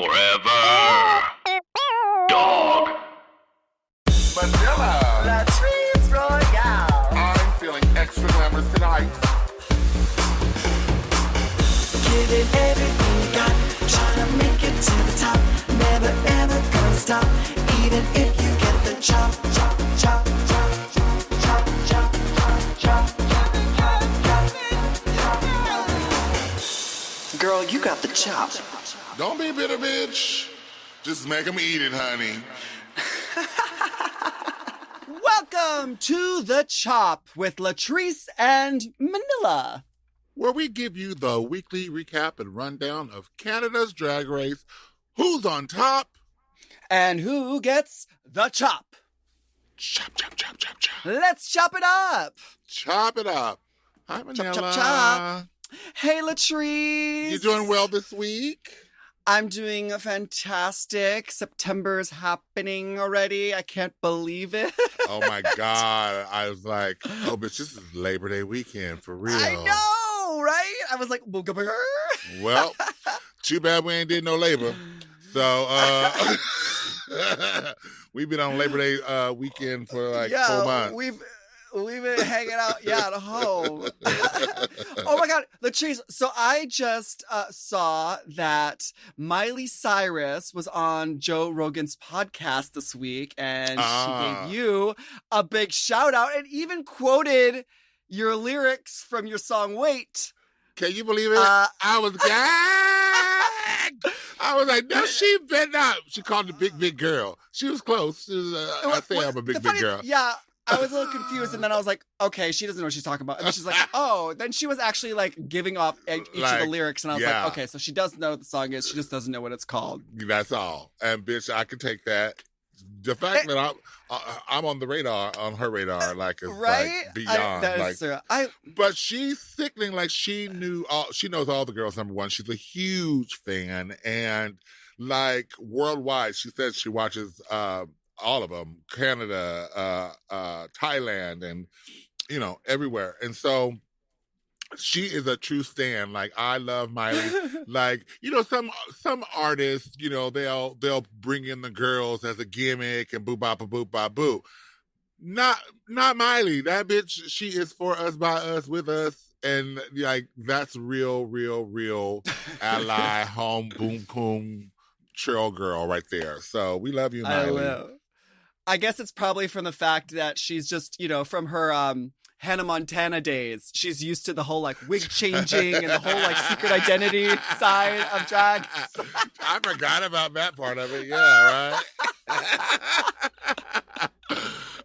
Forever. Dog. Manila. Latrice Royale. I'm feeling extra glamorous tonight. Give it everything you got. Trying to make it to the top. Never ever gonna stop. Even if you get the chop, chop, chop, chop, chop, chop, chop, chop, chop. Girl, you got the chop. Don't be bitter, bitch. Just make them eat it, honey. Welcome to The Chop with Latrice and Manila, Where we give you the weekly recap and rundown of Canada's Drag Race. Who's on top? and who gets the chop? Chop, chop, chop, chop, chop. Let's chop it up. Chop it up. Hi, Manila. Chop, chop, chop. Hey, Latrice. You doing well this week? I'm doing fantastic. September's happening already. I can't believe it. Oh, my God. I was like, oh, bitch, this is Labor Day weekend for real. I know, right? I was like, Well, too bad we ain't did no labor. So, we've been on Labor Day weekend for like 4 months. We've been hanging out, at home. Oh my God, Latrice. So I just saw that Miley Cyrus was on Joe Rogan's podcast this week, and she gave you a big shout out and even quoted your lyrics from your song Wait. Can you believe it? I was gagged. I was like, no, she better not. She called the big girl. She was close. She was, I say I'm a big girl. Yeah. I was a little confused, and then I was like, okay, she doesn't know what she's talking about. And then she's like, oh, then she was actually like giving off each of the lyrics, and I was like, okay, so she does know what the song is, she just doesn't know what it's called. That's all. And bitch, I can take that. The fact that I'm on the radar, on her radar, like is right? like beyond. But she's sickening. Like she knows all the girls. Number one, she's a huge fan, and like worldwide, she says she watches all of them, Canada, Thailand, and everywhere. And so she is a true stan. Like I love Miley. Like some artists, they'll bring in the girls as a gimmick and boo bop boop bop boo. Not Miley. That bitch. She is for us, by us, with us, and like that's real ally, home, boom, boom, trail girl right there. So we love you, Miley. I guess it's probably from the fact that she's just, from her Hannah Montana days. She's used to the whole like wig changing and the whole like secret identity side of drag. I forgot about that part of it. Yeah, right.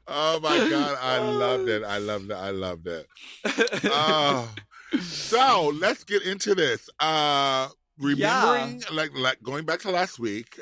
Oh my God, I loved it. So let's get into this. Remembering, like going back to last week,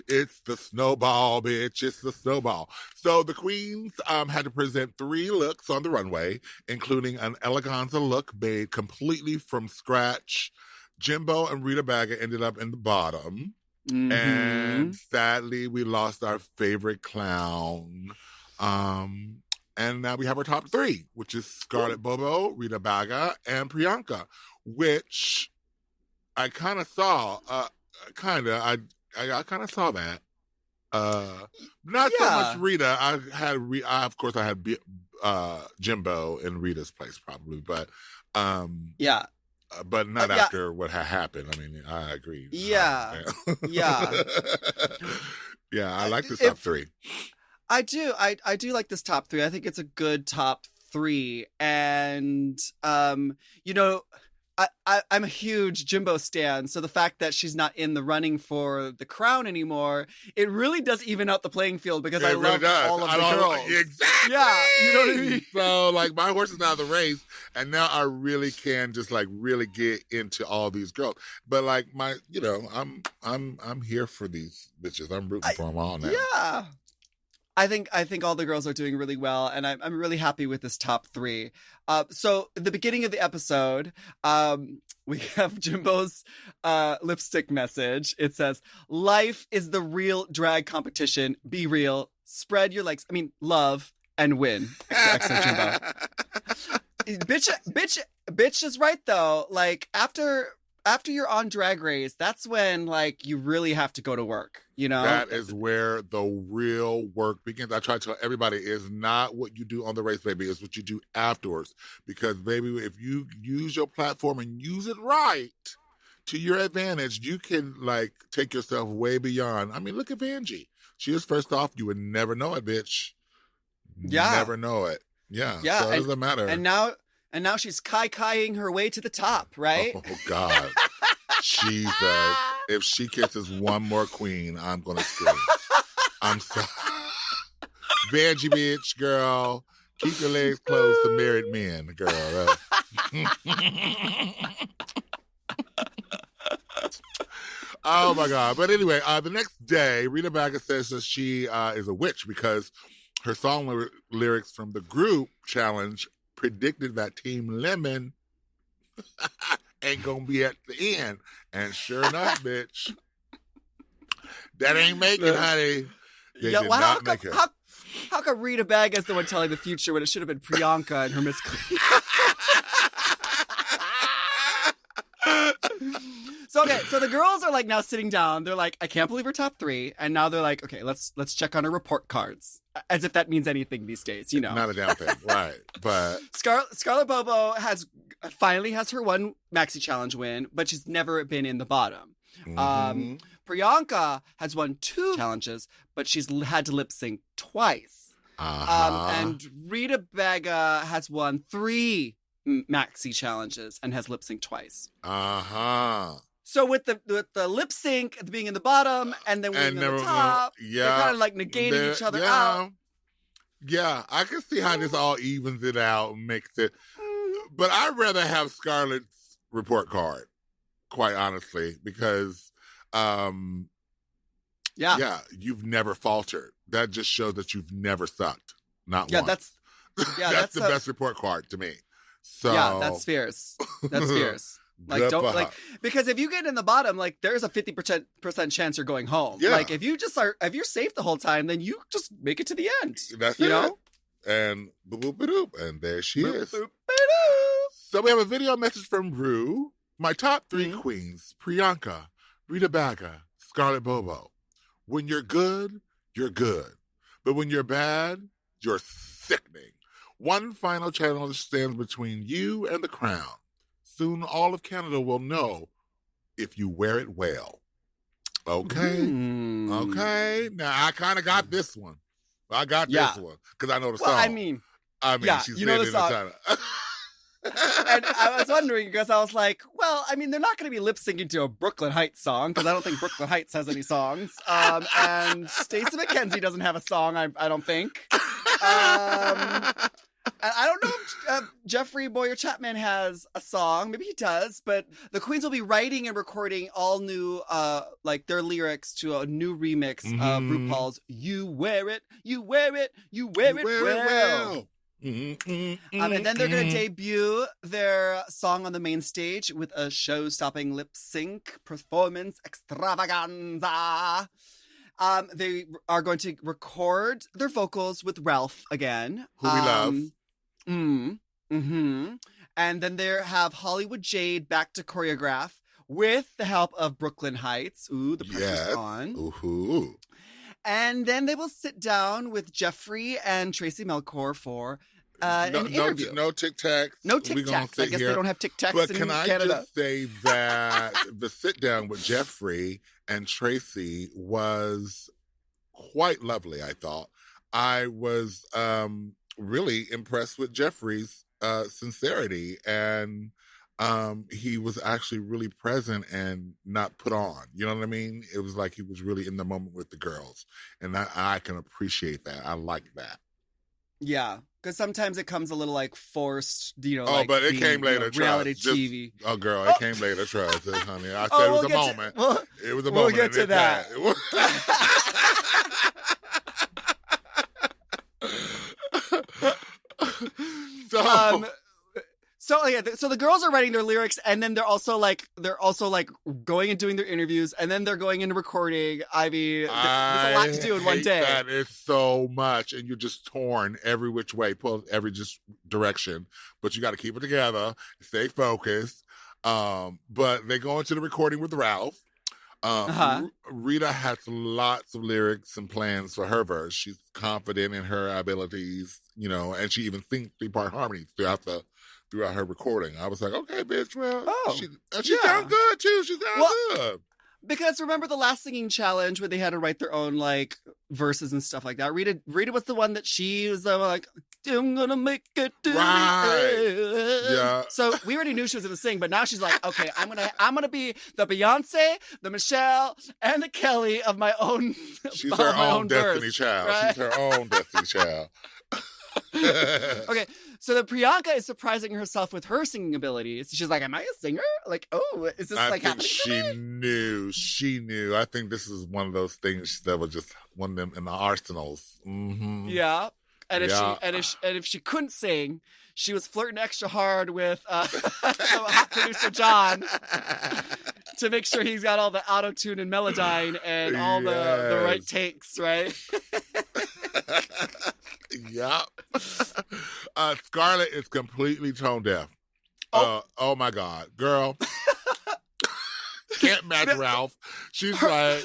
it's the snowball, bitch. It's the snowball. So the queens had to present 3 looks on the runway, including an eleganza look made completely from scratch. Jimbo and Rita Baga ended up in the bottom. Mm-hmm. And sadly, we lost our favorite clown. And now we have our top 3, which is Scarlett Bobo, Rita Baga, and Priyanka, which I kind of saw. I kind of saw that. Not so much Rita. I had Jimbo in Rita's place probably, but but not after what had happened. I mean, I agree. Yeah. I like this top 3. I do. I do like this top 3. I think it's a good top 3. And, I'm a huge Jimbo stan. So the fact that she's not in the running for the crown anymore, it really does even out the playing field because I love all of the girls. Exactly. Yeah. You know what I mean? So like my horse is out of the race, and now I really can just like really get into all these girls. But like I'm here for these bitches. I'm rooting for them all now. Yeah. I think all the girls are doing really well, and I'm really happy with this top 3. So at the beginning of the episode, we have Jimbo's lipstick message. It says, "Life is the real drag competition. Be real. Spread your legs. Love and win." XOXO Jimbo. Bitch is right though. Like after after you're on Drag Race, that's when like you really have to go to work, you know? That is where the real work begins. I try to tell everybody, it's not what you do on the race, baby. It's what you do afterwards. Because, baby, if you use your platform and use it right to your advantage, you can, like, take yourself way beyond. I mean, look at Vanjie. She is first off. You would never know it, bitch. Yeah. Never know it. Yeah. Yeah, So it doesn't matter. And now she's kai-kaiing her way to the top, right? Oh, God. Jesus. If she kisses one more queen, I'm going to scream. I'm sorry. Vanjie, bitch, girl. Keep your legs closed to married men, girl. Oh, my God. But anyway, the next day, Rita Baga says that she is a witch because her song lyrics from the group challenge predicted that Team Lemon ain't gonna be at the end. And sure enough, bitch, that ain't making, honey. They did not make it. How come Rita Baga is the one telling the future when it should have been Priyanka and her Miss Clean? So the girls are like now sitting down. They're like, I can't believe we're top 3. And now they're like, okay, let's check on our report cards. As if that means anything these days, you know. Not a damn thing, right. But Scarlett Bobo finally has her one maxi challenge win, but she's never been in the bottom. Priyanka has won 2 challenges, but she's had to lip sync twice. And Rita Baga has won 3 maxi challenges and has lip synced twice. So with the lip sync being in the bottom and then winning on the top, they're kind of like negating each other out. Yeah, I can see how this all evens it out and makes it. But I'd rather have Scarlett's report card, quite honestly, because you've never faltered. That just shows that you've never sucked. Not once. That's the best report card to me. So yeah, that's fierce. That's fierce. Like because if you get in the bottom, like there's a 50% chance you're going home. Yeah. Like if you're safe the whole time, then you just make it to the end. That's you it. know? And boop boop boop, and there she is. Boop, boop. So we have a video message from Rue. My top 3 queens: Priyanka, Rita Baga, Scarlett Bobo. When you're good, you're good. But when you're bad, you're sickening. One final challenge stands between you and the crown. Soon all of Canada will know if you wear it well. Okay? Okay. Now, I kind of got this one. I got this one because I know the song. I mean, she's you know the song. China. And I was wondering because I was like, well, I mean, they're not going to be lip syncing to a Brooklyn Heights song because I don't think Brooklyn Heights has any songs. And Stacey McKenzie doesn't have a song, I don't think. I don't know if Jeffrey Boyer Chapman has a song. Maybe he does, but the queens will be writing and recording all new, like their lyrics to a new remix of RuPaul's "You Wear It, You Wear It, You Wear It Well." And then they're going to debut their song on the main stage with a show-stopping lip sync performance extravaganza. They are going to record their vocals with Ralph again. Who we love. And then they have Hollywood Jade back to choreograph with the help of Brooklyn Heights. Ooh, the pressure's on. Ooh. And then they will sit down with Jeffrey and Tracy Melchor for an interview. No Tic Tacs. No Tic Tacs. I guess they don't have Tic Tacs in Canada. But can I just say that the sit down with Jeffrey and Tracy was quite lovely, I thought. I was really impressed with Jeffrey's sincerity, and he was actually really present and not put on. You know what I mean? It was like he was really in the moment with the girls, and I can appreciate that. I like that. Yeah, because sometimes it comes a little like forced, but it came later. Reality TV. Girl, it came later. Trust it, honey. I said it was a moment. It was a moment. We'll get to that. So the girls are writing their lyrics, and then they're also like going and doing their interviews, and then they're going into recording. I mean, there's a lot to do in one day. That is so much, and you're just torn every which way, pulled every just direction. But you got to keep it together, stay focused. But they go into the recording with Ralph. Rita has lots of lyrics and plans for her verse. She's confident in her abilities, and she even sings 3-part harmonies throughout her recording. I was like, okay, bitch, well, she sounds good too. She sounds good. Because remember the last singing challenge where they had to write their own like verses and stuff like that. Rita was the one that she was like, I'm gonna make it to the end. Yeah. So we already knew she was gonna sing, but now she's like, okay, I'm gonna be the Beyonce, the Michelle, and the Kelly of my own. She's her own Destiny verse, Child. right? She's her own Destiny Child. Okay, so the Priyanka is surprising herself with her singing abilities. She's like, am I a singer? Like, oh, is this like happening to me? She knew. I think this is one of those things that was just one of them in the arsenals. Mm-hmm. Yeah. And if she couldn't sing, she was flirting extra hard with hot producer John to make sure he's got all the auto-tune and Melodyne and all the right takes, right? Yep. Scarlett is completely tone deaf. Oh my God, girl. Can't match Ralph. She's like,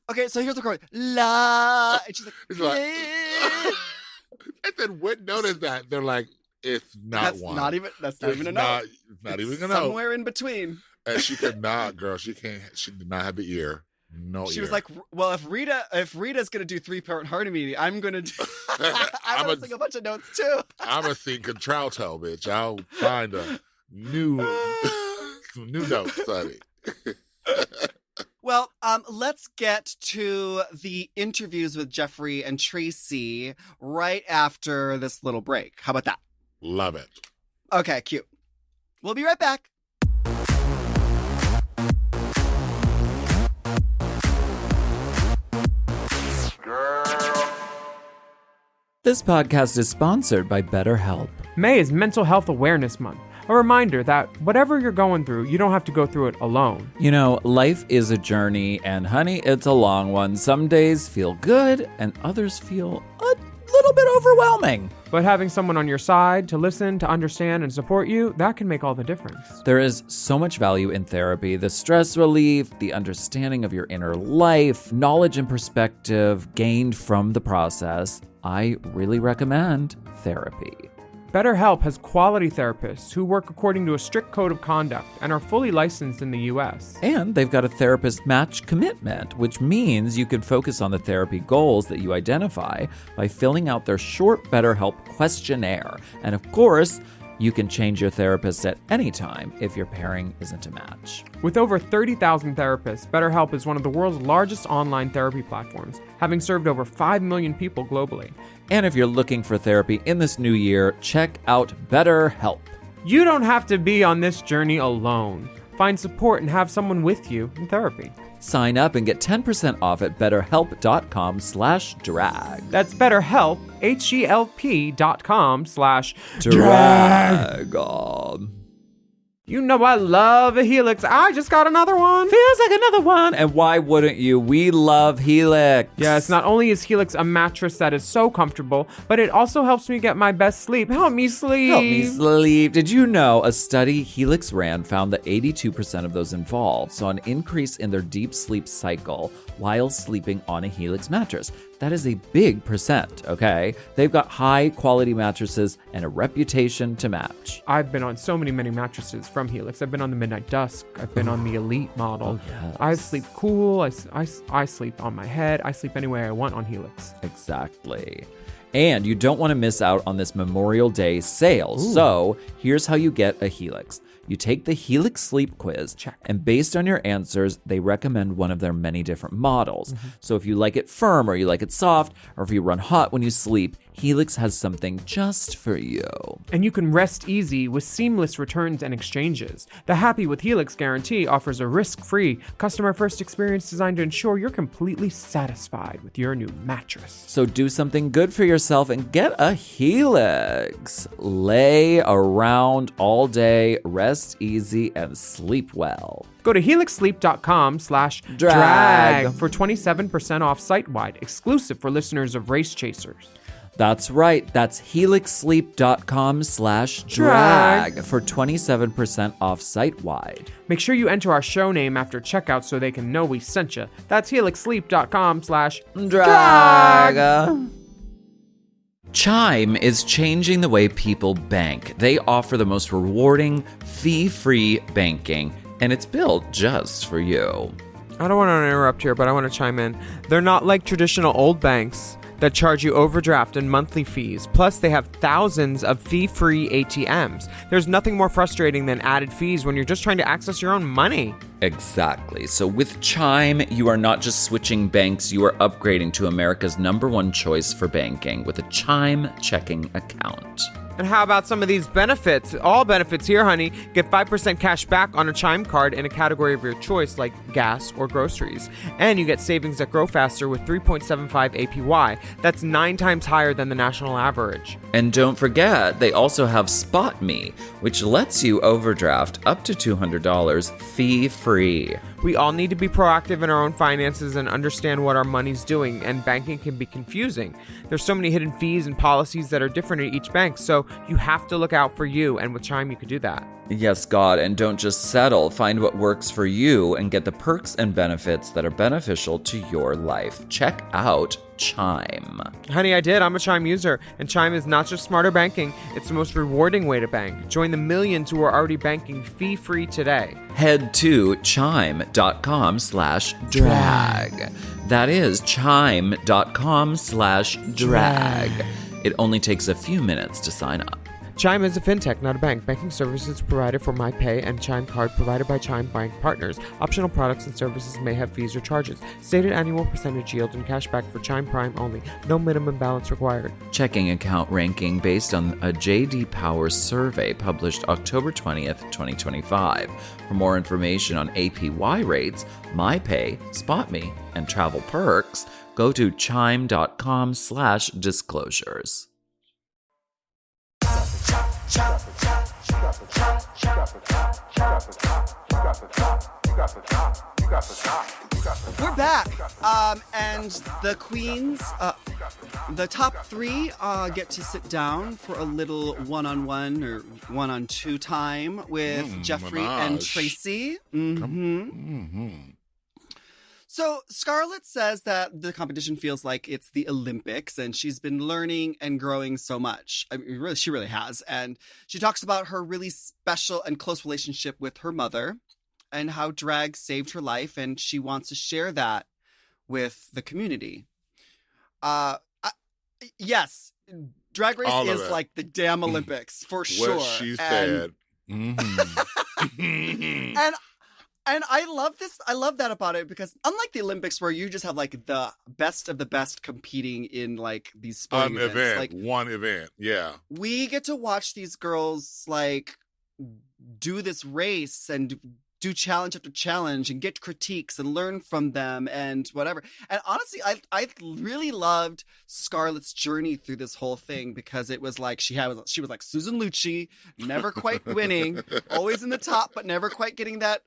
okay, so here's the chord. La. And she's like, and then what note is that? They're like, it's not that's one. That's not even a note. It's not even a note. Somewhere in between. And she could not, girl. She did not have the ear. She was like, well, if Rita's gonna do 3-part harmony, I'm gonna do. I'm gonna sing a bunch of notes too. I'm gonna sing contralto, bitch. I'll find some new notes, honey. Well, let's get to the interviews with Jeffrey and Tracy right after this little break. How about that? Love it. Okay, cute. We'll be right back. This podcast is sponsored by BetterHelp. May is Mental Health Awareness Month. A reminder that whatever you're going through, you don't have to go through it alone. You know, life is a journey, and honey, it's a long one. Some days feel good, and others feel a little bit overwhelming. But having someone on your side to listen, to understand, and support you, that can make all the difference. There is so much value in therapy. The stress relief, the understanding of your inner life, knowledge and perspective gained from the process. I really recommend therapy. BetterHelp has quality therapists who work according to a strict code of conduct and are fully licensed in the U.S. And they've got a therapist match commitment, which means you can focus on the therapy goals that you identify by filling out their short BetterHelp questionnaire. And of course, you can change your therapist at any time if your pairing isn't a match. With over 30,000 therapists, BetterHelp is one of the world's largest online therapy platforms, having served over 5 million people globally. And if you're looking for therapy in this new year, check out BetterHelp. You don't have to be on this journey alone. Find support and have someone with you in therapy. Sign up and get 10% off at betterhelp.com/drag. That's BetterHelp, HELP.com/drag. You know I love a Helix. I just got another one. Feels like another one. And why wouldn't you? We love Helix. Yes, not only is Helix a mattress that is so comfortable, but it also helps me get my best sleep. Help me sleep. Help me sleep. Did you know a study Helix ran found that 82% of those involved saw an increase in their deep sleep cycle while sleeping on a Helix mattress? That is a big percent, okay? They've got high quality mattresses and a reputation to match. I've been on so many mattresses from Helix. I've been on the Midnight Dusk. I've been on the Elite model. Oh, yes. I sleep cool. I sleep on my head. I sleep any way I want on Helix. Exactly. And you don't want to miss out on this Memorial Day sale. Ooh. So here's how you get a Helix. You take the Helix Sleep Quiz, check. And based on your answers, they recommend one of their many different models. Mm-hmm. So if you like it firm or you like it soft, or if you run hot when you sleep, Helix has something just for you. And you can rest easy with seamless returns and exchanges. The Happy with Helix guarantee offers a risk-free, customer-first experience designed to ensure you're completely satisfied with your new mattress. So do something good for yourself and get a Helix. Lay around all day, rest easy, and sleep well. Go to helixsleep.com/drag for 27% off site-wide, exclusive for listeners of Race Chasers. That's right. That's helixsleep.com/drag for 27% off site-wide. Make sure you enter our show name after checkout so they can know we sent you. That's helixsleep.com/drag. Chime is changing the way people bank. They offer the most rewarding, fee-free banking, and it's built just for you. I don't want to interrupt here, but I want to chime in. They're not like traditional old banks that charge you overdraft and monthly fees. Plus, they have thousands of fee-free ATMs. There's nothing more frustrating than added fees when you're just trying to access your own money. Exactly. So with Chime, you are not just switching banks, you are upgrading to America's #1 choice for banking with a Chime checking account. And how about some of these benefits? All benefits here, honey. Get 5% cash back on a Chime card in a category of your choice like gas or groceries. And you get savings that grow faster with 3.75 APY. That's 9 times higher than the national average. And don't forget, they also have Spot Me, which lets you overdraft up to $200 fee-free. We all need to be proactive in our own finances and understand what our money's doing, and banking can be confusing. There's so many hidden fees and policies that are different at each bank, so you have to look out for you, and with Chime you can do that. Yes, God, and don't just settle. Find what works for you and get the perks and benefits that are beneficial to your life. Check out Chime. Honey, I did. I'm a Chime user, and Chime is not just smarter banking, it's the most rewarding way to bank. Join the millions who are already banking fee-free today. Head to chime.com/drag. That is chime.com/drag. It only takes a few minutes to sign up. Chime is a fintech, not a bank. Banking services provided for MyPay and Chime Card provided by Chime Bank Partners. Optional products and services may have fees or charges. Stated annual percentage yield and cashback for Chime Prime only. No minimum balance required. Checking account ranking based on a J.D. Power survey published October 20th, 2025. For more information on APY rates, MyPay, SpotMe, and travel perks, go to chime.com/disclosures. We're back. And the queens, the top 3 get to sit down for a little one-on-one or one-on-two time with Jeffrey and Tracy. So Scarlett says that the competition feels like it's the Olympics, and she's been learning and growing so much. I mean, really, she really has. And she talks about her really special and close relationship with her mother and how drag saved her life, and she wants to share that with the community. Yes, Drag Race All of is it. like the damn Olympics for sure. What she said. And I love this. I love that about it because unlike the Olympics where you just have like the best of the best competing in like these sporting events, like one event, yeah. we get to watch these girls like do this race and do challenge after challenge and get critiques and learn from them and whatever. And honestly, I really loved Scarlett's journey through this whole thing because it was like she was like Susan Lucci, never quite winning, always in the top, but never quite getting the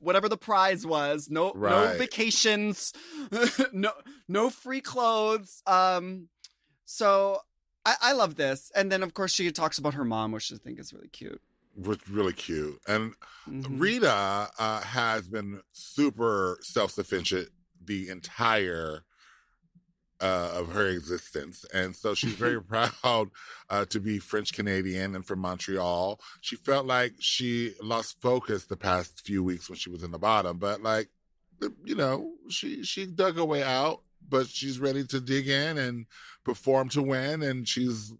whatever the prize was. No vacations, no free clothes. So I love this. And then of course she talks about her mom, which I think is really cute. Was really cute. And Rita has been super self-sufficient the entire of her existence. And so she's very proud to be French Canadian and from Montreal. She felt like she lost focus the past few weeks when she was in the bottom, but like, you know, she dug her way out, but she's ready to dig in and perform to win. And she's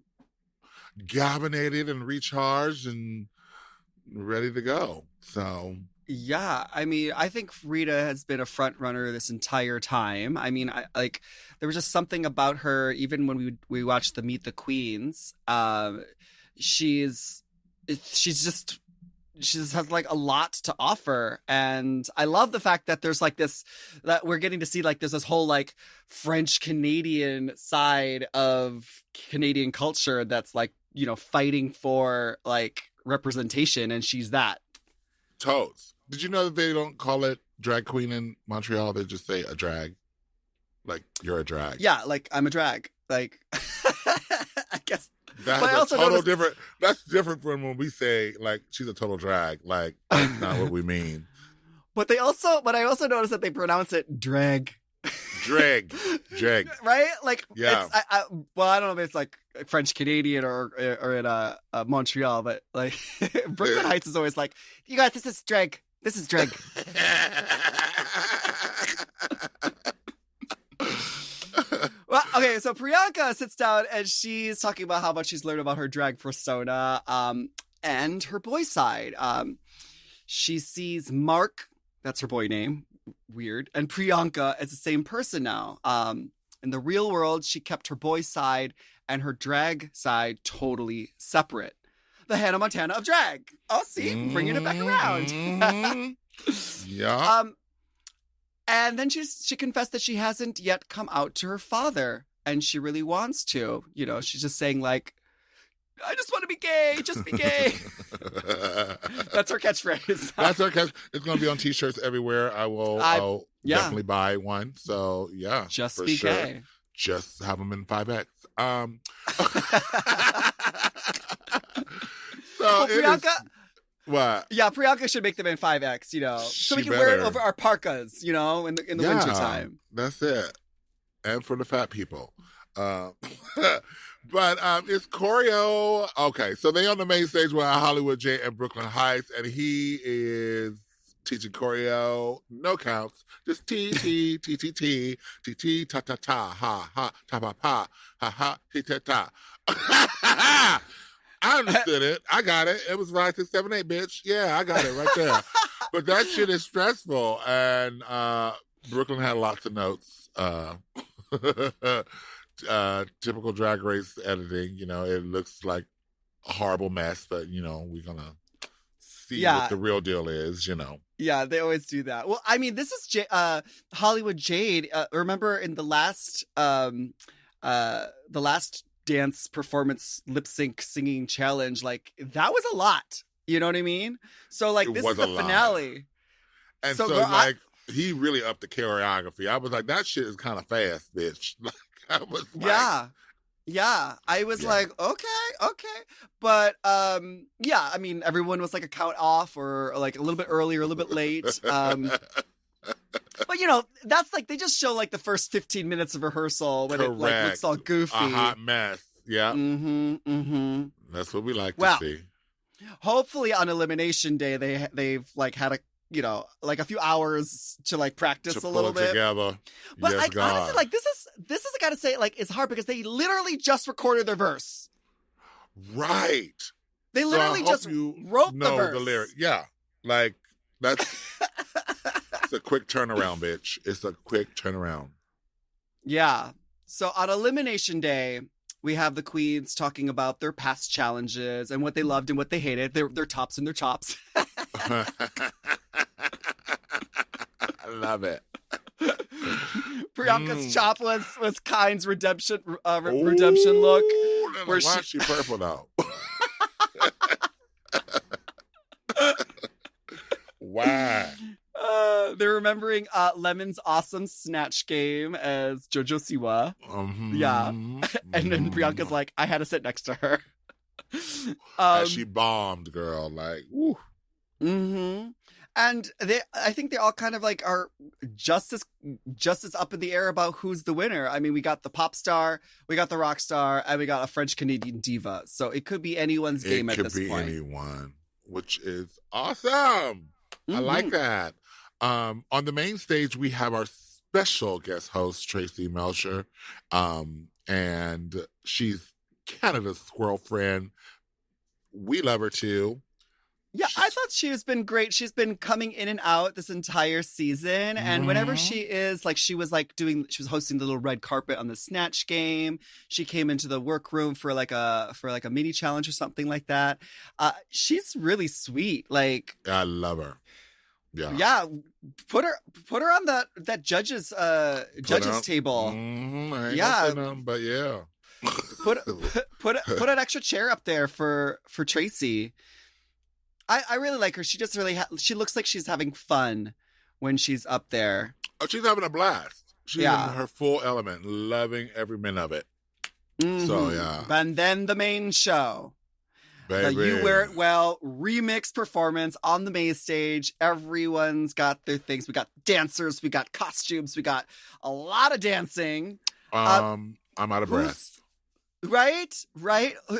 galvanated and recharged and ready to go. So yeah, I mean, I think Rita has been a front runner this entire time. I mean, there was just something about her, even when we watched the Meet the Queens. She just has like a lot to offer, and I love the fact that there's like this that we're getting to see like there's this whole like French Canadian side of Canadian culture that's like, you know, fighting for like representation, and she's that. Totes. Did you know that they don't call it drag queen in Montreal? They just say a drag. Like, you're a drag. Yeah, like I'm a drag. Like, I guess. That's But I a also total noticed- different. That's different from when we say like she's a total drag. Like that's not what we mean. But I also noticed that they pronounce it drag. Drag. Right? Like, Yeah. well, I don't know if it's like French Canadian or in Montreal, but like Brooklyn Heights is always like, you guys, this is drag. This is drag. Well, okay, so Priyanka sits down and she's talking about how much she's learned about her drag persona and her boy side. She sees Mark, that's her boy name, weird, and Priyanka as the same person now. In the real world, she kept her boy side and her drag side totally separate. The Hannah Montana of drag. Oh, see, bringing it back around. Yeah. And then she confessed that she hasn't yet come out to her father, and she really wants to. You know, she's just saying like, I just want to be gay, just be gay. That's her catchphrase. That's her catch. It's going to be on T-shirts everywhere. I'll definitely buy one. So yeah, Just for be sure. gay. Just have them in 5X. So Well, it is- Priyanka, what? yeah, Priyanka should make them in 5X, you know, so we She can wear it better. over our parkas, you know, in the winter time. That's it. And for the fat people. But it's choreo. Okay, so they on the main stage with Hollywood J and Brooklyn Heights, and he is teaching choreo. No counts. Just T, T, T, T, T, T, T, ta, ta, ta, ha, ha, ta, pa, pa, ha, ha, T, ta, ta. I understood it. I got it. It was 5, 6, 7, 8, bitch. Yeah, I got it right there. But that shit is stressful. And Brooklyn had lots of notes. Typical Drag Race editing. You know, it looks like a horrible mess, but, you know, we're going to see what the real deal is, you know. Yeah, they always do that. Well, I mean, this is Hollywood Jade. Remember in the last dance performance lip sync singing challenge, like that was a lot. You know what I mean? So like It this was is the a lot. finale. And So, so, girl, like, he really upped the choreography. I was like, that shit is kind of fast, bitch. Like, I was like, Yeah. I was Yeah. like, okay. But yeah, I mean, everyone was like a count off or like a little bit early or a little bit late. But you know, that's like they just show like the first 15 minutes of reharsal when it like looks all goofy. A hot mess. Yeah. Mm-hmm. That's what we like Well, to see. Hopefully on Elimination Day they've like had a like a few hours to like practice To a pull little it bit. together. But Yes, like God. honestly, like this is I gotta say, like it's hard because they literally just recorded their verse. Right. They So I literally hope just you wrote the know verse. the lyric. Yeah. Like, that's it's a quick turnaround, bitch. It's a quick turnaround. Yeah. So on Elimination Day, we have the queens talking about their past challenges and what they loved and what they hated. Their tops and their chops. I love it. Priyanka's chop was Kind's redemption redemption look. Ooh, where why she- is she purple though? Why? They're remembering Lemon's awesome snatch game as Jojo Siwa. Yeah. And then Priyanka's like, I had to sit next to her. As she bombed, girl. Like, woo. Mm-hmm. And I think they all kind of like are just as up in the air about who's the winner. I mean, we got the pop star, we got the rock star, and we got a French Canadian diva. So it could be anyone's game at this point. It could be anyone, which is awesome. I like that. On the main stage, we have our special guest host, Tracy Melcher. And she's Canada's squirrel friend. We love her too. Yeah, I thought she has been great. She's been coming in and out this entire season. And whenever she is, like, she was hosting the little red carpet on the Snatch game. She came into the workroom for like a mini challenge or something like that. She's really sweet. Like, I love her. Yeah. Put her on that judge's table. I ain't Yeah. gonna say nothing, but yeah. Put an extra chair up there for Tracy. I really like her. She just really she looks like she's having fun when she's up there. Oh, she's having a blast. She's Yeah. in her full element, loving every minute of it. So, yeah. And then the main show. Baby. The You Wear It Well remix performance on the main stage. Everyone's got their things. We got dancers, we got costumes, we got a lot of dancing. I'm out of breath. Right?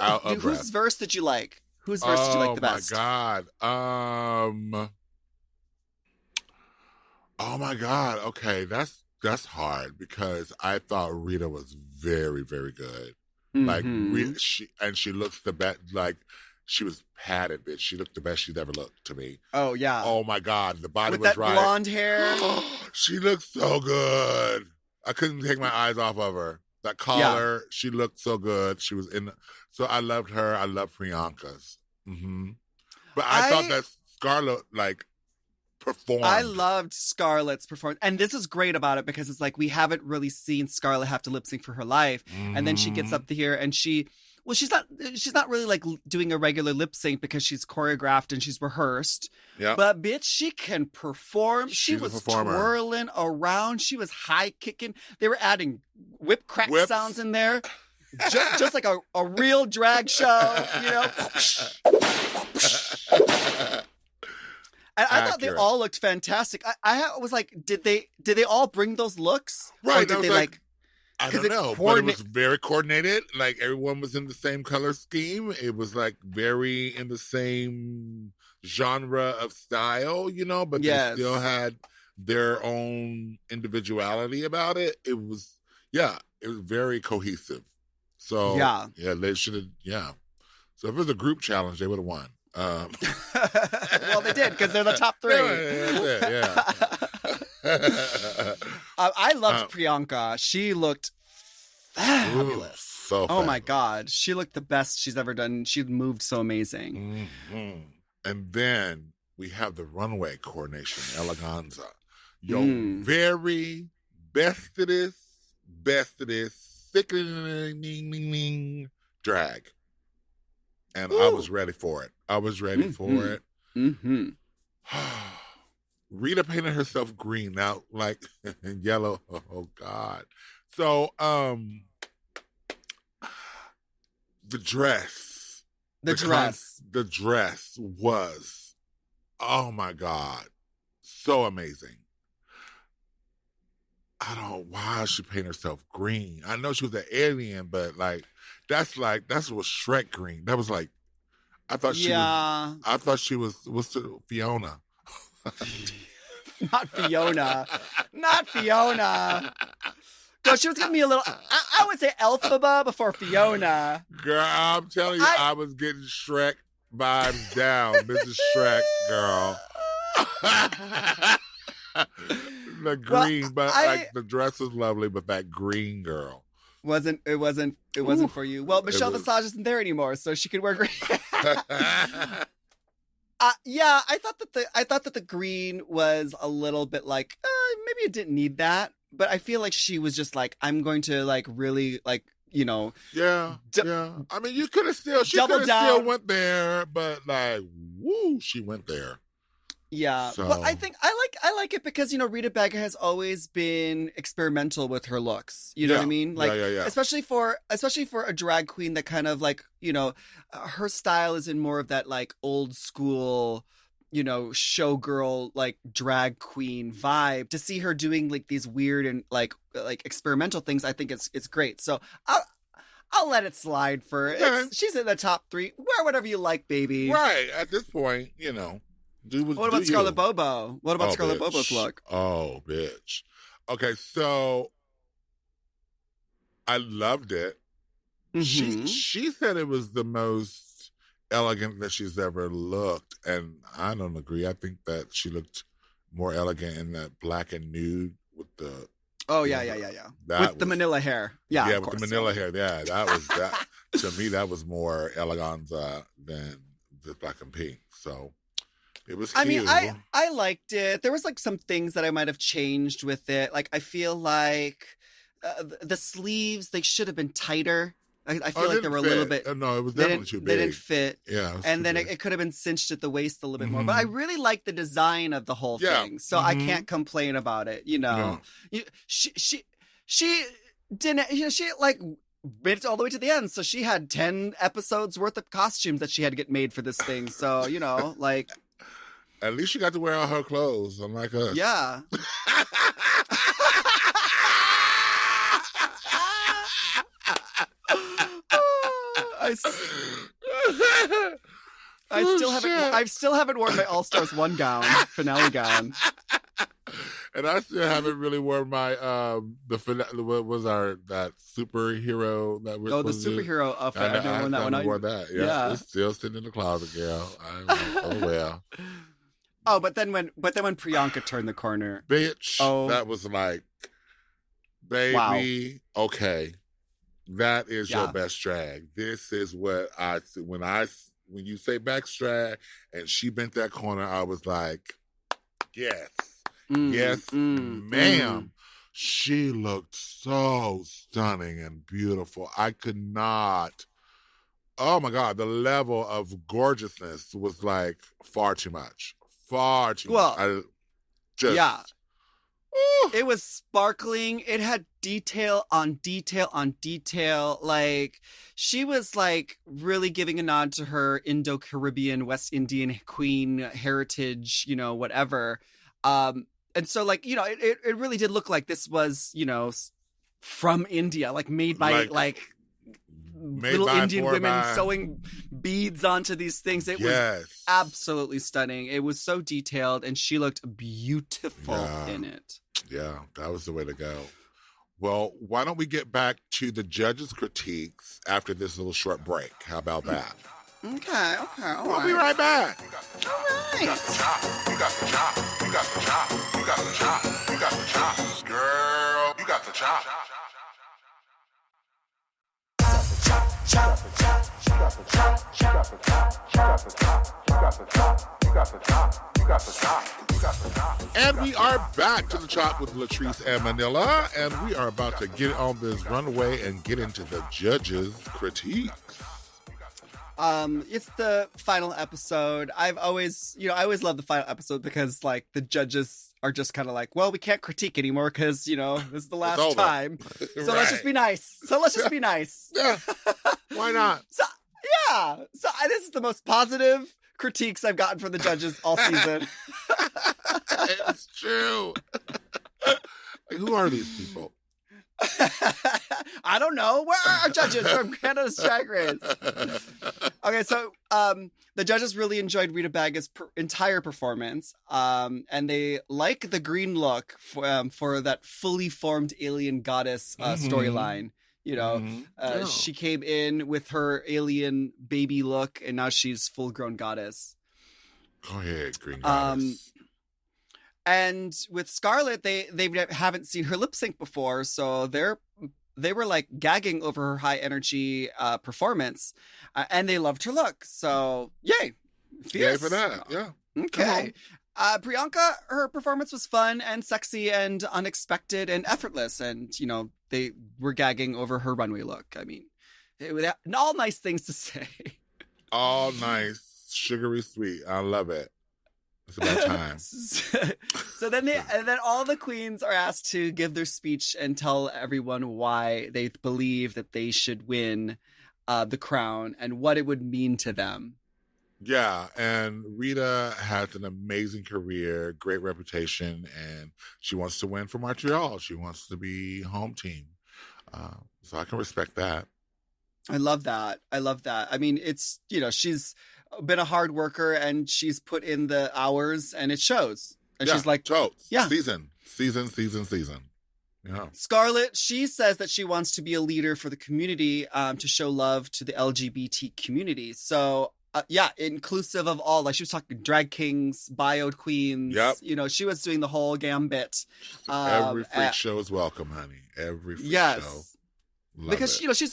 Out of Whose breath. verse did you like? Whose verse did you like the best? Oh my God. Okay, that's hard because I thought Rita was very, very good. Like she looks the best. Like she was padded, bitch. She looked the best she's ever looked to me. Oh yeah. Oh my God, the body With was that right. blonde hair. She looked so good. I couldn't take my eyes off of her. That collar, she looked so good. She was in. So I loved her. I loved Priyanka's. But I thought that Scarlett performed. I loved Scarlett's performance. And this is great about it because it's like we haven't really seen Scarlett have to lip sync for her life. And then she gets up here and she's not really like doing a regular lip sync because she's choreographed and she's rehearsed. Yeah. But bitch, she can perform. She She's a was performer. twirling around. She was high kicking. They were adding whip crack Whips. sounds in there. Just like a real drag show, you know? And I thought they Accurate. all looked fantastic. I was like, did they all bring those looks? Right, Or did I they was like I 'cause don't it know, but it coordinate- was very coordinated. Like everyone was in the same color scheme. It was like very in the same genre of style, you know, but Yes. they still had their own individuality about it. It was very cohesive. So Yeah. they should have. Yeah. So if it was a group challenge, they would have won. well, they did because they're the top three. Yeah. I loved Priyanka. She looked fabulous. So Oh my fabulous. God. She looked the best she's ever done. She moved so amazing. And then we have the runway coordination, eleganza. Yo, Mm. very bestest, sickening drag. And I was ready for it. Mm-hmm. Rita painted herself green now, like and yellow. Oh God. So the dress. The dress. The dress was, oh my God, so amazing. I don't know why she painted herself green. I know she was an alien, but that's what Shrek green. That was like, I thought she was what's the Fiona? Not Fiona. Not Fiona. No, she was giving me a little, I would say Elphaba before Fiona. Girl, I'm telling you, I was getting Shrek vibes down. Mrs. Shrek, girl. The green, but the dress was lovely, but that green girl. It wasn't for you. Well, Michelle Visage isn't there anymore, so she could wear green. Yeah, I thought that the green was a little bit like maybe it didn't need that, but I feel like she was just like, I'm going to like really like, you know. Yeah. I mean, she could have still went there, but like, woo, she went there. Yeah, So. but I think I like it because, you know, Rita Baga has always been experimental with her looks. You know what I mean? Like, especially for a drag queen that kind of like, you know, her style is in more of that like old school, you know, showgirl like drag queen vibe. To see her doing like these weird and like experimental things, I think it's great. So I'll let it slide for it. Yeah. She's in the top 3. Wear whatever you like, baby. Right. At this point, you know. What about Scarlett Bobo? What about Scarlett Bobo's look? Oh, bitch. Okay, so I loved it. Mm-hmm. She said it was the most elegant that she's ever looked, and I don't agree. I think that she looked more elegant in that black and nude with the. Oh yeah. With the Manila hair. Yeah, with the Manila hair. Yeah, that was that. To me, that was more eleganza than the black and pink. So. It was cute. I mean, I liked it. There was like some things that I might have changed with it. Like I feel like the sleeves, they should have been tighter. I feel like they were a little bit. No, it was definitely too big. They didn't fit. Yeah. And then it could have been cinched at the waist a little bit more. But I really liked the design of the whole thing. So I can't complain about it. You know, she didn't. You know, she like made it all the way to the end. So she had 10 episodes worth of costumes that she had to get made for this thing. So, you know, like. At least she got to wear all her clothes, unlike us. Yeah. I still haven't worn my All Stars 1 gown, finale gown. And I still haven't really worn my what was that superhero that we're the supposed to do? superhero outfit. I never worn that one. I wore that. Yeah. It's still sitting in the closet, girl. Oh well. Oh, but then when Priyanka turned the corner, Bitch, that was like, baby, wow. Okay, that is your best drag. This is what when you say best drag and she bent that corner, I was like, yes, ma'am. She looked so stunning and beautiful. I could not. Oh my God, the level of gorgeousness was like far too much. Much. It was sparkling. It had detail on detail on detail. Like, she was like really giving a nod to her Indo-Caribbean, West Indian queen heritage, you know, whatever. And so, like, you know, it really did look like this was, you know, from India, like made by little Indian women sewing beads onto these things. It was absolutely stunning. It was so detailed, and she looked beautiful in it. Yeah, that was the way to go. Well, why don't we get back to the judges' critiques after this little short break? How about that? Okay. We'll be right back. All right. You got the chop. You got the chop. You got the chop. You got the chop. You got the chop. Girl, you got the chop. And we are back to the Chop with Latrice and Manila, and we are about to get on this runway and get into the judges' critiques. It's the final episode. I always love the final episode because, like, the judges are just kind of like, well, we can't critique anymore because, you know, this is the last time. So let's just be nice. Yeah. Why not? So this is the most positive critiques I've gotten from the judges all season. It's true. Like, who are these people? I don't know. Where are our judges from Canada's Drag Race? Okay, so the judges really enjoyed Rita Baga's entire performance, and they like the green look for that fully formed alien goddess storyline. You know, she came in with her alien baby look, and now she's full-grown goddess. Go ahead, green goddess. And with Scarlett, they haven't seen her lip sync before, so they were like gagging over her high energy performance, and they loved her look. So yay, fierce. Yay for that, yeah. Okay. Priyanka, her performance was fun and sexy and unexpected and effortless, and you know they were gagging over her runway look. I mean, all nice things to say. All nice, sugary sweet. I love it. It's about time. So then all the queens are asked to give their speech and tell everyone why they believe that they should win the crown and what it would mean to them. Yeah, and Rita has an amazing career, great reputation, and she wants to win for Montreal. She wants to be home team. So I can respect that. I love that. I mean, it's, you know, she's been a hard worker and she's put in the hours and it shows. And she's like, season. Yeah. Scarlett, she says that she wants to be a leader for the community, to show love to the LGBT community. So, inclusive of all, like she was talking drag kings, bio queens. Yep. You know, she was doing the whole gambit. Every freak show is welcome, honey. Every freak show. Love because it. You know, she's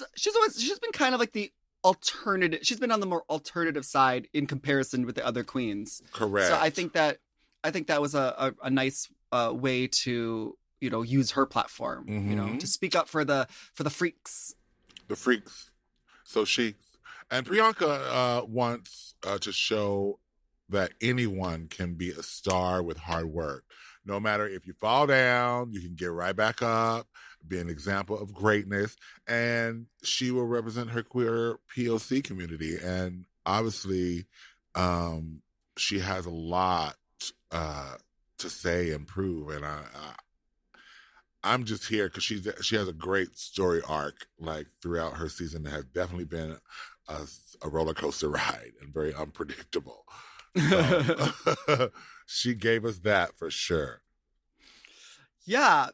been kind of like the alternative. She's been on the more alternative side in comparison with the other queens. Correct. So I think that was a nice way to, you know, use her platform, you know, to speak up for the freaks. The freaks. So and Priyanka wants to show that anyone can be a star with hard work. No matter if you fall down, you can get right back up, be an example of greatness. And she will represent her queer POC community. And obviously, she has a lot to say and prove. And I'm just here because she has a great story arc, like throughout her season that has definitely been a roller coaster ride and very unpredictable. So, she gave us that for sure. Yeah.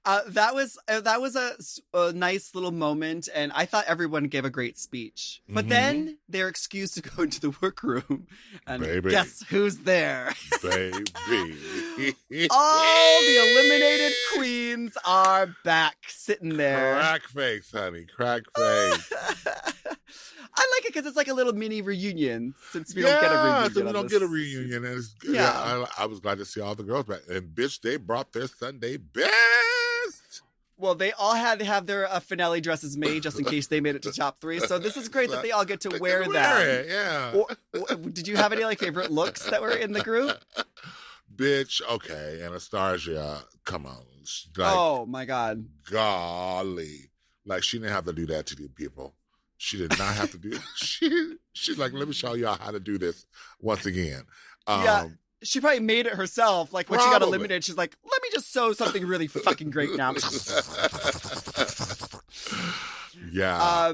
That was a nice little moment, and I thought everyone gave a great speach. But then they're excused to go into the workroom, and guess who's there? Baby. All the eliminated queens are back, sitting there. Crack face, honey. Crack face. I like it because it's like a little mini reunion since we don't get a reunion. So we don't get a reunion. And Yeah. I was glad to see all the girls back. And bitch, they brought their Sunday best. Well, they all had to have their finale dresses made just in case they made it to top 3. So this is great that they all get to wear them. Yeah. Did you have any like favorite looks that were in the group? Bitch, okay. Anastasia, come on. Like, oh my God. Golly. Like, she didn't have to do that to the people. She did not have to do she's like, let me show y'all how to do this once again. Yeah. She probably made it herself. Like when she got eliminated, she's like, let me just sew something really fucking great now. Yeah.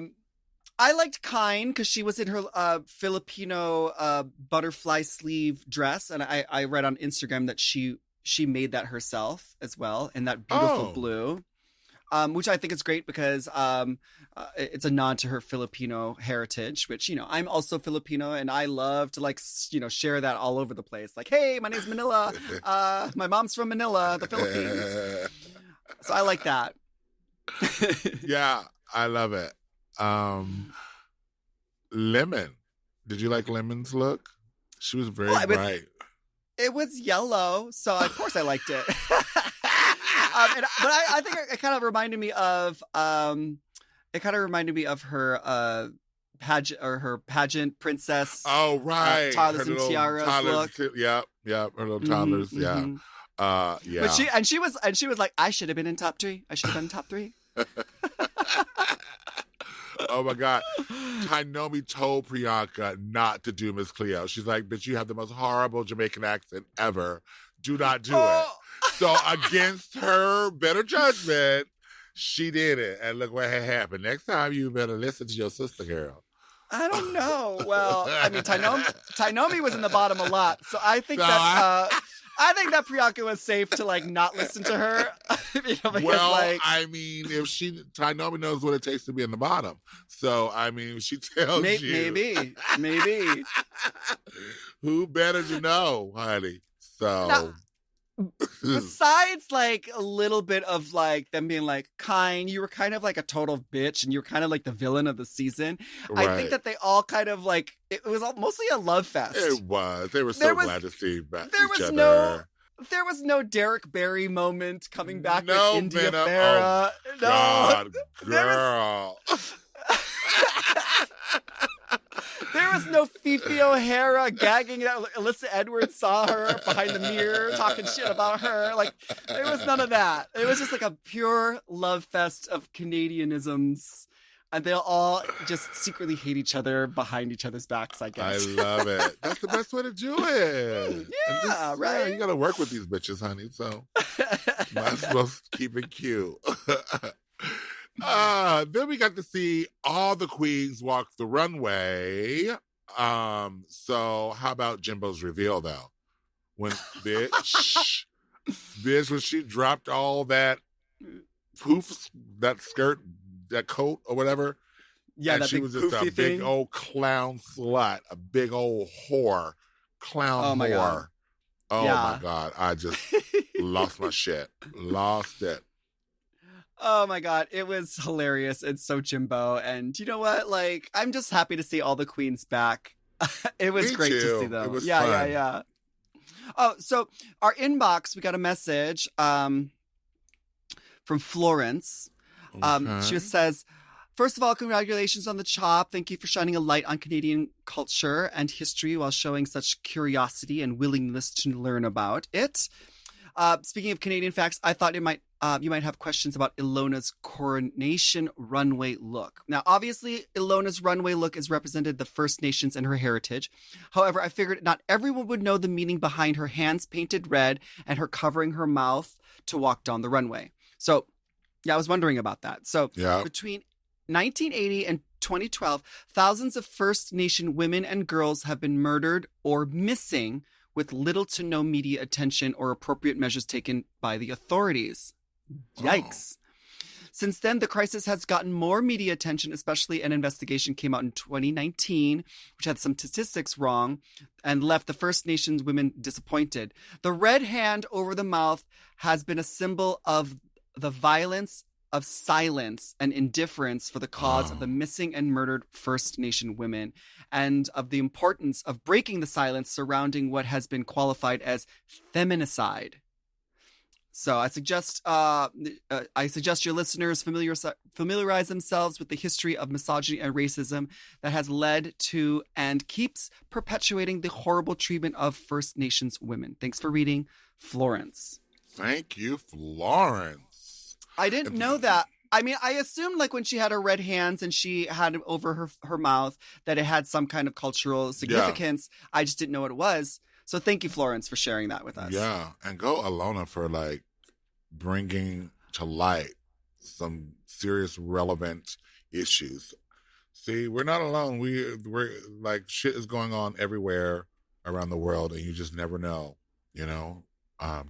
I liked Kine because she was in her Filipino butterfly sleeve dress. And I read on Instagram that she made that herself as well in that beautiful blue. Which I think is great because it's a nod to her Filipino heritage, which, you know, I'm also Filipino and I love to, like, you know, share that all over the place. Like, hey, my name's Manila. My mom's from Manila, the Philippines. So I like that. Yeah, I love it. Lemon. Did you like Lemon's look? She was very bright. It was yellow, so of course I liked it. But I think it kind of reminded me of her pageant or her pageant princess. Oh right, toddlers and tiaras look. Her little toddlers. Yeah. But she was like, I should have been in top 3. I should have been in top 3. Oh my God. Tainomi told Priyanka not to do Miss Cleo. She's like, bitch, you have the most horrible Jamaican accent ever. Do not do it. So against her better judgment, she did it. And look what had happened. Next time you better listen to your sister, girl. I don't know. Well, I mean, Tainomi was in the bottom a lot. So I think I think that Priyanka was safe to, like, not listen to her. You know, because, well, like, I mean, if Tainomi knows what it takes to be in the bottom. So, I mean, if she tells you. Maybe. Who better to know, honey? So. Now, besides, like, a little bit of, like, them being like, Kine, you were kind of like a total bitch and you were kind of like the villain of the season. Right. I think that they all kind of, like, it was mostly a love fest. It was. They were so glad to see each other. There was no Derek Barry moment coming back with India Venom. Farah. Oh, God, girl. There was no Fifi O'Hara gagging that Alyssa Edwards saw her behind the mirror talking shit about her. Like, there was none of that. It was just like a pure love fest of Canadianisms. And they'll all just secretly hate each other behind each other's backs, I guess. I love it. That's the best way to do it. Yeah, right. Yeah, you got to work with these bitches, honey. So might as well keep it cute. Then we got to see all the queens walk the runway. So how about Jimbo's reveal, though? When when she dropped all that poof, that skirt, that coat or whatever. Yeah, and that she big was just a thing. big old clown slut, a big old whore, clown Oh, my whore. God. Oh Yeah. my God. I just lost my shit. Lost it. Oh my God, it was hilarious. It's so Jimbo. And you know what? Like, I'm just happy to see all the queens back. It was Me great too. to see them. It was yeah, fun. yeah. Oh, so our inbox, we got a message from Florence. Okay. She says, First of all, congratulations on the chop. Thank you for shining a light on Canadian culture and history while showing such curiosity and willingness to learn about it. Speaking of Canadian facts, I thought you might have questions about Ilona's coronation runway look. Now, obviously, Ilona's runway look is represented the First Nations and her heritage. However, I figured not everyone would know the meaning behind her hands painted red and her covering her mouth to walk down the runway. So, yeah, I was wondering about that. So, between 1980 and 2012, thousands of First Nation women and girls have been murdered or missing with little to no media attention or appropriate measures taken by the authorities. Yikes. Since then, the crisis has gotten more media attention, especially an investigation came out in 2019, which had some statistics wrong and left the First Nations women disappointed. The red hand over the mouth has been a symbol of the violence of silence and indifference for the cause of the missing and murdered First Nation women, and of the importance of breaking the silence surrounding what has been qualified as feminicide. So I suggest your listeners familiarize themselves with the history of misogyny and racism that has led to and keeps perpetuating the horrible treatment of First Nations women. Thanks for reading, Florence. Thank you, Florence. I didn't know that. I mean, I assumed like when she had her red hands and she had it over her mouth that it had some kind of cultural significance. Yeah. I just didn't know what it was. So thank you, Florence, for sharing that with us. Yeah, and go Ilona for like bringing to light some serious relevant issues. See, we're not alone. We're like shit is going on everywhere around the world, and you just never know. You know,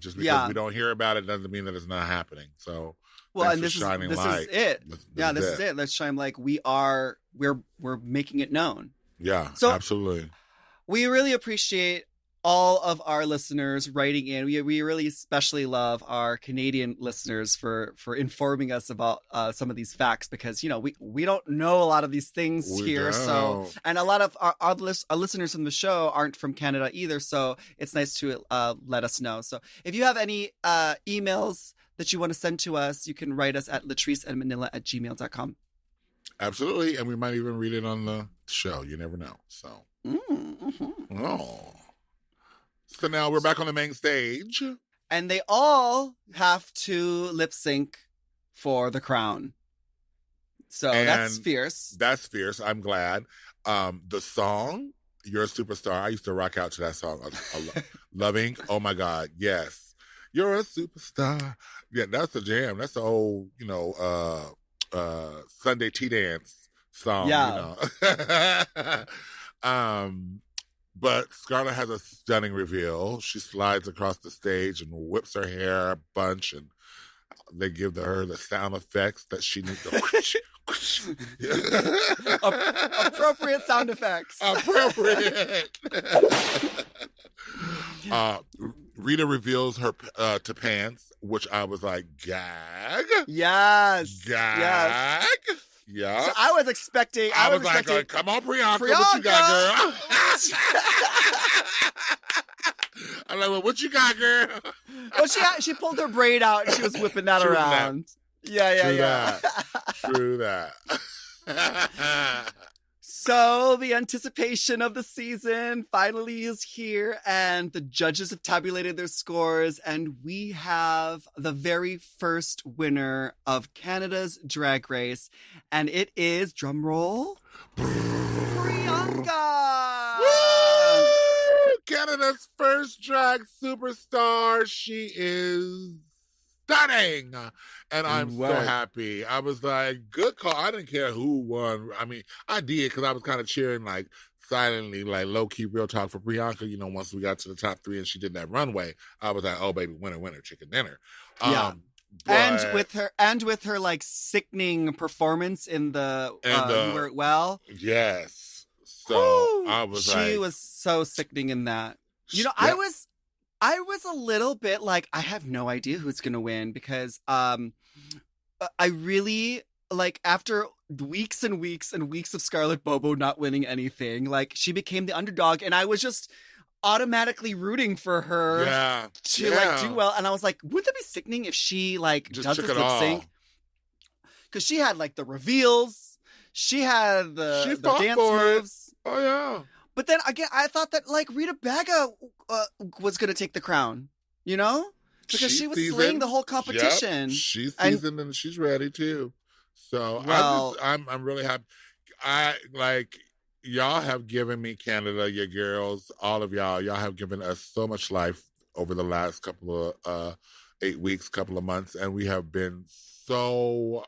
just because we don't hear about it doesn't mean that it's not happening. So. Well, and this is it. This is it. Let's shine like we're making it known. Yeah, so absolutely. We really appreciate all of our listeners writing in. We really especially love our Canadian listeners for informing us about some of these facts, because, you know, we don't know a lot of these things here. So, and a lot of our listeners from the show aren't from Canada either. So it's nice to let us know. So if you have any emails that you want to send to us, you can write us at latriceandmanila@gmail.com. Absolutely. And we might even read it on the show. You never know. So, So now we're back on the main stage. And they all have to lip sync for the crown. So that's fierce. That's fierce. I'm glad. The song, You're a Superstar. I used to rock out to that song. Loving. Oh my God. Yes. You're a superstar. Yeah, that's a jam. That's the old, Sunday tea dance song. Yeah. But Scarlett has a stunning reveal. She slides across the stage and whips her hair a bunch, and they give her the sound effects that she needs. Appropriate sound effects. Appropriate. Rita reveals her to pants, which I was like, gag. Yes. Gag. Yes. Yeah. So I was expecting. I was like, come on, Priyanka, what you got, girl? I'm like, well, what you got, girl? Well, she pulled her braid out and she was whipping that around. Yeah. True that. So the anticipation of the season finally is here, and the judges have tabulated their scores, and we have the very first winner of Canada's Drag Race, and it is, drum roll, Priyanka! Woo! Canada's first drag superstar. She is stunning. And I'm so happy. I was like, good call. I didn't care who won. I mean, I did, because I was kind of cheering, like, silently, like, low-key real talk for Priyanka. You know, once we got to the top 3 and she did that runway, I was like, oh, baby, winner, chicken dinner. Yeah. And with her like sickening performance in the You Wear It Well. Yes. So I was she was so sickening in that. You know, I was a little bit like, I have no idea who's going to win, because I really, like, after weeks and weeks and weeks of Scarlett Bobo not winning anything, like, she became the underdog, and I was just automatically rooting for her to like do well. And I was like, wouldn't that be sickening if she like just does this lip sync? Because she had like the reveals. She had She the fought dance for it. moves. Oh yeah. But then again, I thought that like Rita Baga was going to take the crown, you know? Because she was slaying the whole competition. Yep. She's And- seasoned and she's ready too. So Well- I'm really happy. I like y'all have given me Canada, your girls, all of y'all. Y'all have given us so much life over the last couple of 8 weeks, couple of months, and we have been so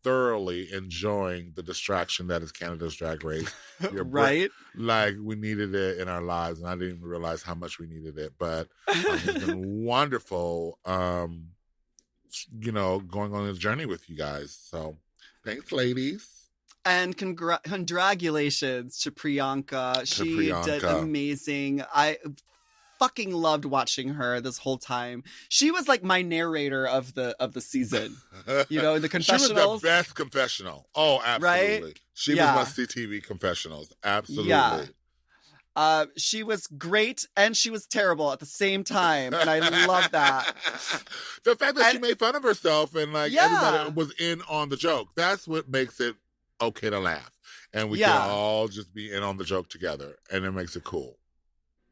thoroughly enjoying the distraction that is Canada's Drag Race. Your right? Like we needed it in our lives, and I didn't even realize how much we needed it. But it's been wonderful, you know, going on this journey with you guys. So thanks, ladies. And congratulations to Priyanka. She did Priyanka. amazing. I fucking loved watching her this whole time. She was like my narrator of the season. You know, in the confessionals. She was the best confessional. Oh, absolutely. Right? She Yeah. was must see TV confessionals. Absolutely. Yeah. She was great and she was terrible at the same time, and I love that. The fact that she made fun of herself and like Yeah. everybody was in on the joke. That's what makes it okay to laugh. And we Yeah. can all just be in on the joke together, and it makes it cool.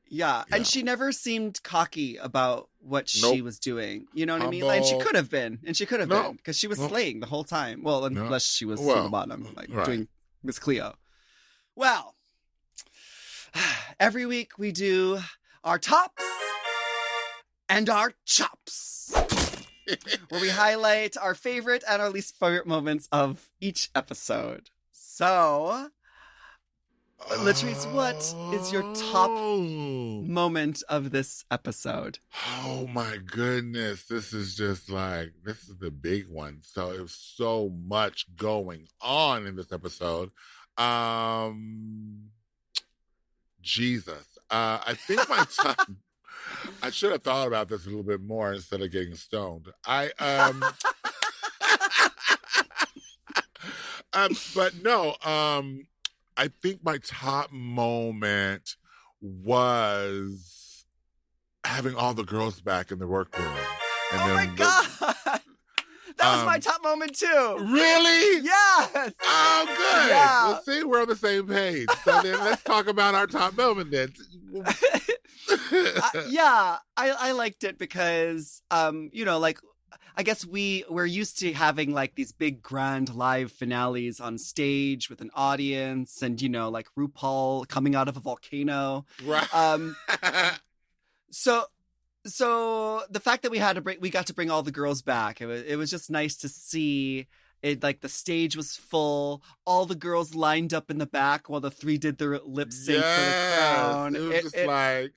Yeah, Yeah. and she never seemed cocky about what she Nope. was doing. You know what I mean? Like, and she Humble. could have been, No. because she was No. slaying the whole time. Well, unless she was Well, single bottom, like right. doing Miss Cleo. Well, every week we do our tops and our chops, where we highlight our favorite and our least favorite moments of each episode. So, Latrice, what is your top moment of this episode? Oh my goodness. This is the big one. So it was so much going on in this episode. Jesus. I think my top I should have thought about this a little bit more instead of getting stoned. But no, I think my top moment was having all the girls back in the workroom. And Oh my god! That was my top moment too. Really? Yes. Oh, good. Yeah. Well, see, we're on the same page. So then let's talk about our top moment then. Yeah, I liked it because, you know, like, I guess we're used to having like these big grand live finales on stage with an audience, and you know, like RuPaul coming out of a volcano. Right. So the fact that we got to bring all the girls back, it was just nice to see it. Like the stage was full, all the girls lined up in the back while the three did their lip sync for the crown. It was just like,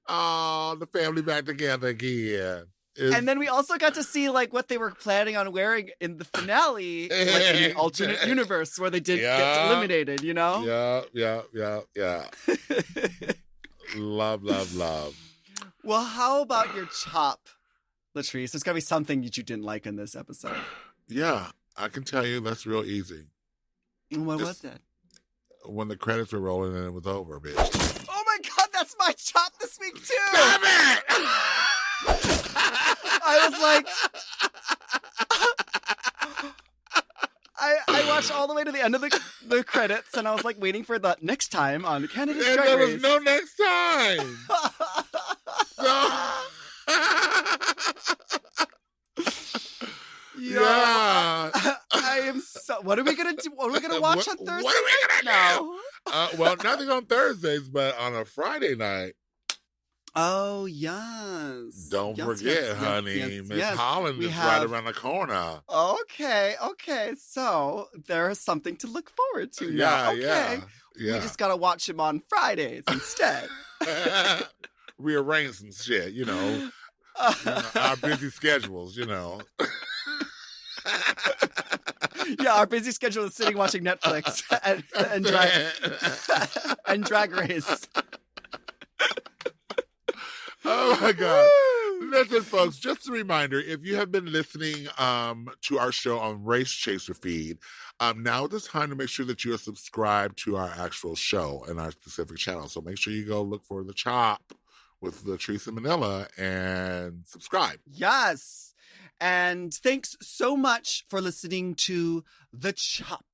oh, the family back together again. And then we also got to see like what they were planning on wearing in the finale, like in the alternate universe where they did get eliminated, you know? Yeah. Love. Well, how about your chop, Latrice? There's got to be something that you didn't like in this episode. Yeah, I can tell you that's real easy. What was that? When the credits were rolling and it was over, bitch. Oh my god, that's my chop this week too! Damn it! I was like, I watched all the way to the end of the credits, and I was like waiting for the next time on Canada's And Drag there Race. was no next time. Yeah. I am so. What are we gonna do? What are we gonna watch on Thursday? What are we gonna do? now? Well, nothing on Thursdays, but on a Friday night. Oh yes. Don't Yes, forget, yes, honey, yes, Miss yes. Holland We is have- right around the corner. Okay. So there's something to look forward to. Now. Okay. Yeah. We just gotta watch him on Fridays instead. Rearrange some shit, you know, our busy schedules, you know. Yeah, our busy schedule is sitting watching Netflix and Drag Race. Oh my God. Listen, folks, just a reminder, if you have been listening to our show on Race Chaser feed, now is the time to make sure that you are subscribed to our actual show and our specific channel. So make sure you go look for The Chop with Latrice and Manila and subscribe. Yes. And thanks so much for listening to The Chop.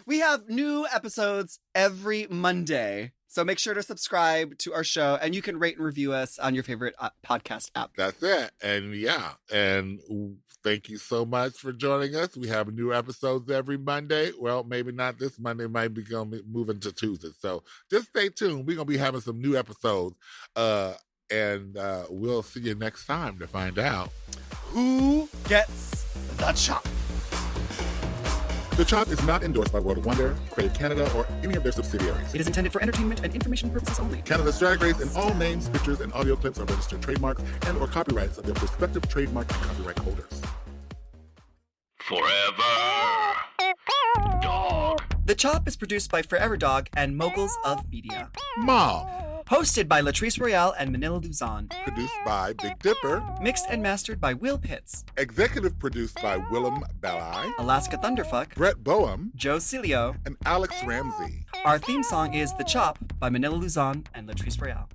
We have new episodes every Monday. So make sure to subscribe to our show, and you can rate and review us on your favorite podcast app. That's it. And yeah, and thank you so much for joining us. We have new episodes every Monday. Well, maybe not this Monday, might be going to move into Tuesday. So just stay tuned. We're going to be having some new episodes. And we'll see you next time to find out Who gets the chop? The Chop is not endorsed by World of Wonder, Crave Canada, or any of their subsidiaries. It is intended for entertainment and information purposes only. Canada's Drag Race and all names, pictures, and audio clips are registered trademarks and or copyrights of their respective trademark and copyright holders. Forever Dog. The Chop is produced by Forever Dog and Moguls of Media. Mom, Hosted by Latrice Royale and Manila Luzon. produced by Big Dipper. Mixed and mastered by Will Pitts. Executive produced by Willem Belli, Alaska Thunderfuck. Brett Boehm, Joe Cilio. and Alex Ramsey. Our theme song is The Chop by Manila Luzon and Latrice Royale.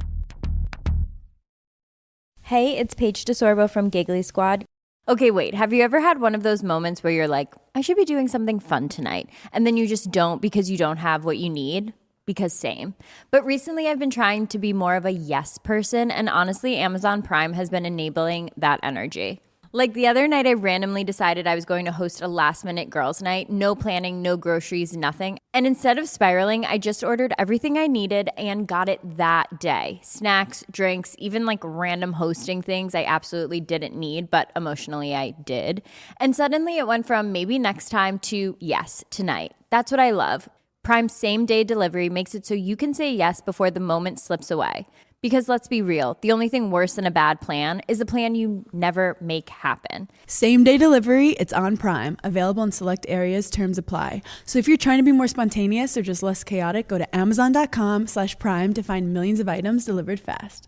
Hey, it's Paige DeSorbo from Giggly Squad. Okay, wait, have you ever had one of those moments where you're like, I should be doing something fun tonight, and then you just don't because you don't have what you need? Because same. But recently I've been trying to be more of a yes person, and honestly, Amazon Prime has been enabling that energy. Like the other night, I randomly decided I was going to host a last-minute girls' night, no planning, no groceries, nothing. And instead of spiraling, I just ordered everything I needed and got it that day. Snacks, drinks, even like random hosting things I absolutely didn't need, but emotionally I did. And suddenly it went from maybe next time to yes, tonight. That's what I love. Prime's same-day delivery makes it so you can say yes before the moment slips away. Because let's be real, the only thing worse than a bad plan is a plan you never make happen. Same day delivery, it's on Prime. Available in select areas, terms apply. So if you're trying to be more spontaneous or just less chaotic, go to amazon.com/prime to find millions of items delivered fast.